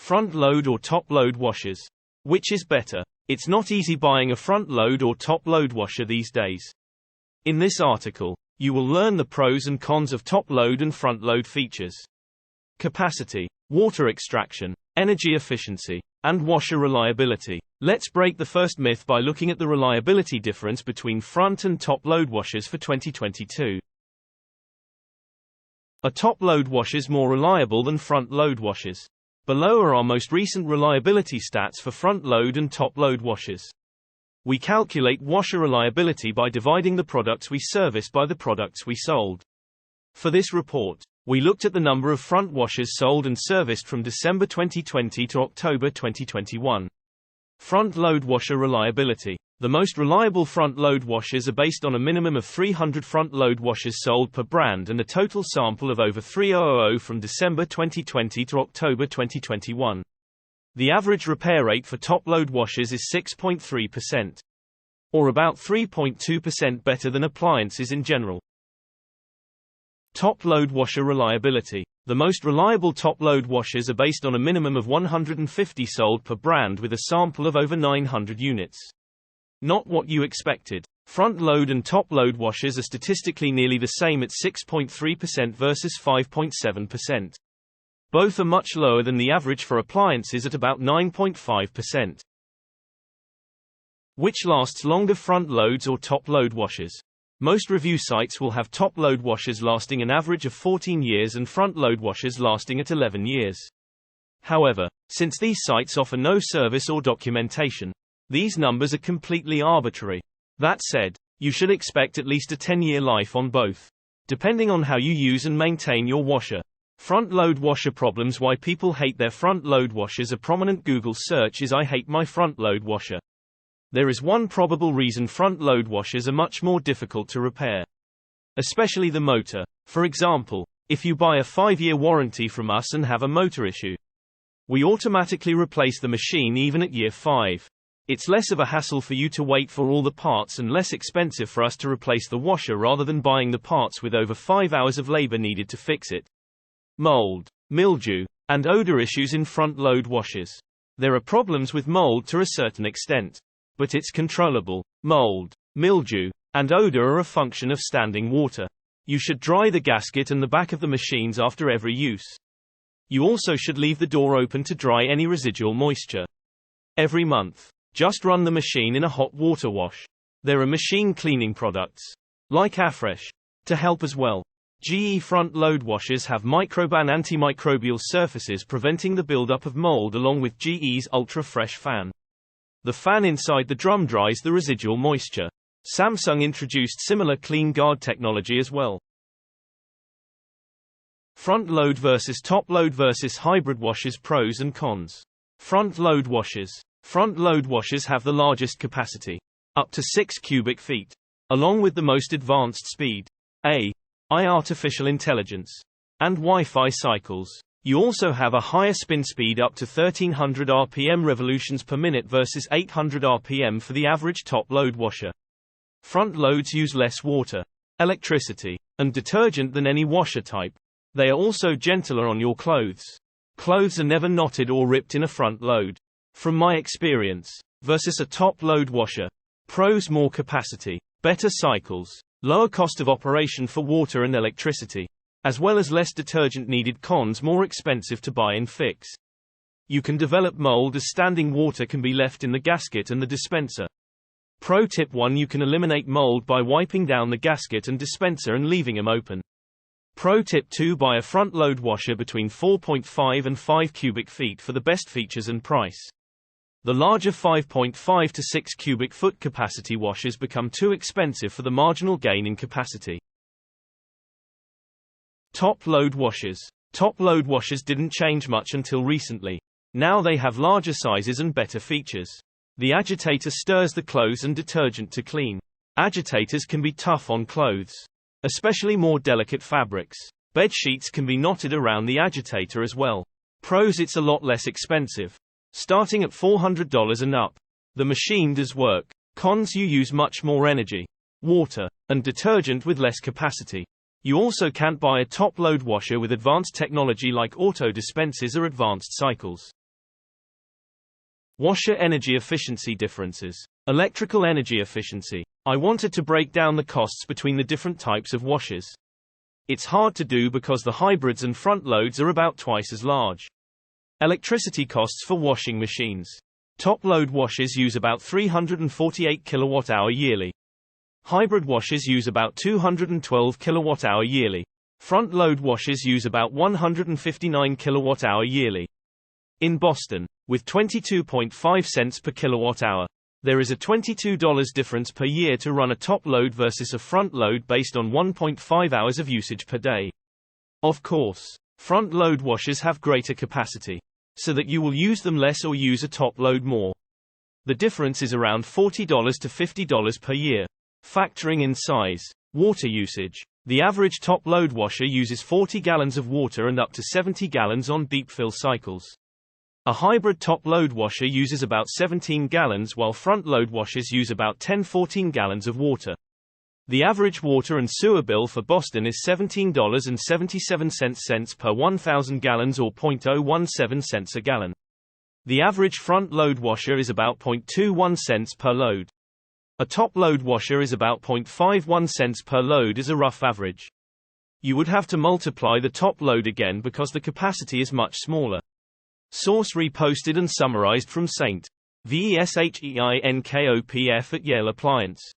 Front-load or top-load washers? Which is better? It's not easy buying a front-load or top-load washer these days. In this article, you will learn the pros and cons of top-load and front-load features. Capacity, water extraction, energy efficiency, and washer reliability. Let's break the first myth by looking at the reliability difference between front and top-load washers for 2022. Are top-load washers more reliable than front-load washers? Below are our most recent reliability stats for front-load and top-load washers. We calculate washer reliability by dividing the products we serviced by the products we sold. For this report, we looked at the number of front washers sold and serviced from December 2020 to October 2021. Front-load washer reliability. The most reliable front-load washers are based on a minimum of 300 front-load washers sold per brand and a total sample of over 3,000 from December 2020 to October 2021. The average repair rate for top-load washers is 6.3%. Or about 3.2% better than appliances in general. Top-load washer reliability. The most reliable top-load washers are based on a minimum of 150 sold per brand with a sample of over 900 units. Not what you expected. Front-load and top-load washers are statistically nearly the same at 6.3% versus 5.7%. Both are much lower than the average for appliances at about 9.5%. Which lasts longer, front-loads or top-load washers? Most review sites will have top-load washers lasting an average of 14 years and front-load washers lasting at 11 years. However, since these sites offer no service or documentation, these numbers are completely arbitrary. That said, you should expect at least a 10-year life on both, depending on how you use and maintain your washer. Front-load washer problems. Why people hate their front-load washers. A prominent Google search is "I hate my front-load washer." There is one probable reason: front-load washers are much more difficult to repair. Especially the motor. For example, if you buy a 5-year warranty from us and have a motor issue, we automatically replace the machine even at year 5. It's less of a hassle for you to wait for all the parts and less expensive for us to replace the washer rather than buying the parts with over 5 hours of labor needed to fix it. Mold, mildew, and odor issues in front-load washers. There are problems with mold to a certain extent, but it's controllable. Mold, mildew, and odor are a function of standing water. You should dry the gasket and the back of the machines after every use. You also should leave the door open to dry any residual moisture. Every month, just run the machine in a hot water wash. There are machine cleaning products, like Afresh, to help as well. GE front-load washers have microban antimicrobial surfaces preventing the buildup of mold, along with GE's Ultra Fresh fan. The fan inside the drum dries the residual moisture. Samsung introduced similar Clean Guard technology as well. Front-load versus top-load versus hybrid washers. Pros and cons. Front-load washers. Front-load washers have the largest capacity, up to 6 cubic feet, along with the most advanced speed, AI artificial intelligence, and Wi-Fi cycles. You also have a higher spin speed, up to 1300 RPM revolutions per minute versus 800 RPM for the average top-load washer. Front loads use less water, electricity, and detergent than any washer type. They are also gentler on your clothes. Clothes are never knotted or ripped in a front load. From my experience, versus a top-load washer. Pros: more capacity, better cycles, lower cost of operation for water and electricity, as well as less detergent needed. Cons: more expensive to buy and fix. You can develop mold as standing water can be left in the gasket and the dispenser. Pro tip 1: you can eliminate mold by wiping down the gasket and dispenser and leaving them open. Pro tip 2: buy a front-load washer between 4.5 and 5 cubic feet for the best features and price. The larger 5.5 to 6 cubic foot capacity washers become too expensive for the marginal gain in capacity. Top-load washers. Top-load washers didn't change much until recently. Now they have larger sizes and better features. The agitator stirs the clothes and detergent to clean. Agitators can be tough on clothes, especially more delicate fabrics. Bed sheets can be knotted around the agitator as well. Pros: it's a lot less expensive, starting at $400 and up. The machine does work. Cons: you use much more energy, water, and detergent with less capacity. You also can't buy a top-load washer with advanced technology like auto dispensers or advanced cycles. Washer energy efficiency differences. Electrical energy efficiency. I wanted to break down the costs between the different types of washers. It's hard to do because the hybrids and front loads are about twice as large. Electricity costs for washing machines. Top load washers use about 348 kWh yearly. Hybrid washers use about 212 kWh yearly. Front load washers use about 159 kWh yearly. In Boston, with 22.5 cents per kilowatt-hour, there is a $22 difference per year to run a top load versus a front load based on 1.5 hours of usage per day. Of course, front load washers have greater capacity, so that you will use them less or use a top load more. The difference is around $40 to $50 per year. Factoring in size, water usage. The average top load washer uses 40 gallons of water and up to 70 gallons on deep fill cycles. A hybrid top-load washer uses about 17 gallons while front-load washers use about 10–14 gallons of water. The average water and sewer bill for Boston is $17.77 per 1,000 gallons or .017 cents a gallon. The average front-load washer is about 0.21 cents per load. A top-load washer is about 0.51 cents per load as a rough average. You would have to multiply the top load again because the capacity is much smaller. Source reposted and summarized from St. Sheinkopf at Yale Appliance.